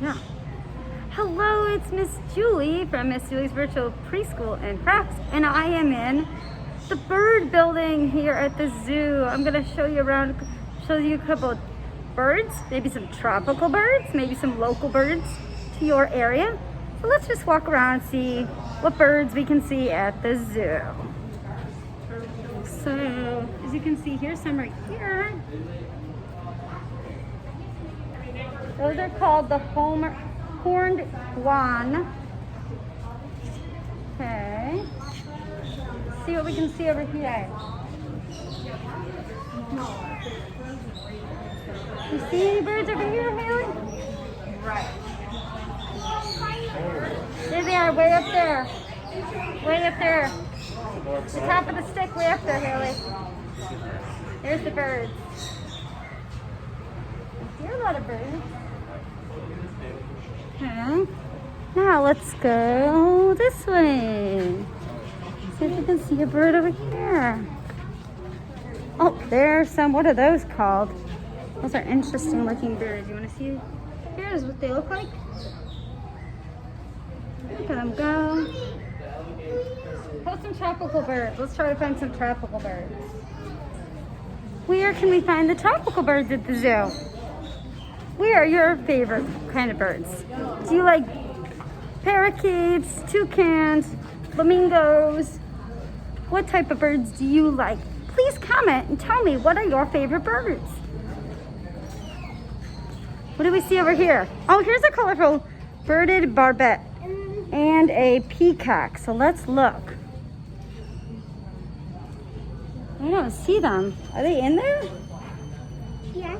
Yeah. Hello, it's Miss Julie from Miss Julie's Virtual Preschool and Crafts, and I am in the bird building here at the zoo. I'm gonna show you around, show you a couple of birds, maybe some tropical birds, maybe some local birds to your area. So let's just walk around and see what birds we can see at the zoo. So, as you can see here, some right here. Those are called the horned guan. Okay. Let's see what we can see over here. You see any birds over here, Haley? Right. There they are, way up there. Way up there. The top of the stick, way up there, Haley. There's the birds. I hear a lot of birds. Okay. Now let's go this way. See if we can see a bird over here. Oh, there's some. What are those called? Those are interesting looking birds. You want to see? Here's what they look like. Look at them go. Post some tropical birds. Let's try to find some tropical birds. Where can we find the tropical birds at the zoo? Where are your favorite kind of birds? Do you like parakeets, toucans, flamingos? What type of birds do you like? Please comment and tell me, what are your favorite birds? What do we see over here? Oh, here's a colorful birded barbet and a peacock. So let's look. I don't see them. Are they in there? Yeah.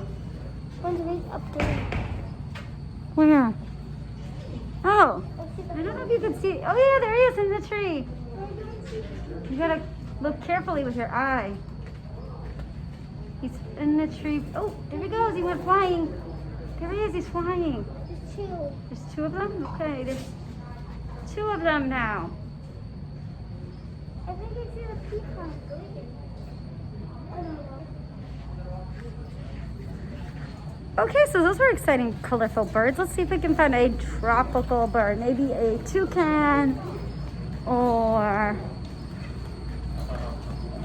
One's way up there. Where? Oh, I don't know if you can see. Oh yeah, there he is in the tree. You gotta look carefully with your eye. He's in the tree. Oh, there he goes. He went flying. There he is. He's flying. There's two. There's two of them? Okay, there's two of them now. I think I see the peacock. I don't know. Okay, so those were exciting, colorful birds. Let's see if we can find a tropical bird. Maybe a toucan or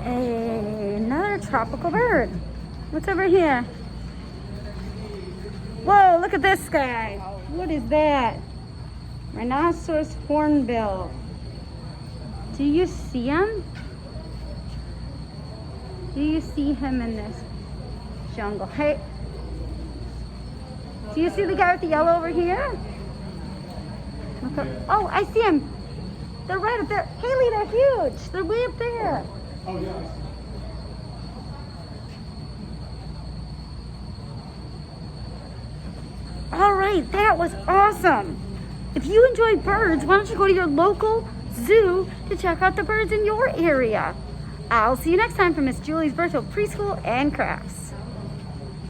another tropical bird. What's over here? Whoa, look at this guy. What is that? Rhinoceros hornbill. Do you see him? Do you see him in this jungle? Hey. Do you see the guy with the yellow over here? Look up. Oh, I see him. They're right up there. Haley, they're huge. They're way up there. Oh, yeah. All right, that was awesome. If you enjoy birds, why don't you go to your local zoo to check out the birds in your area? I'll see you next time from Miss Julie's Virtual Preschool and Crafts.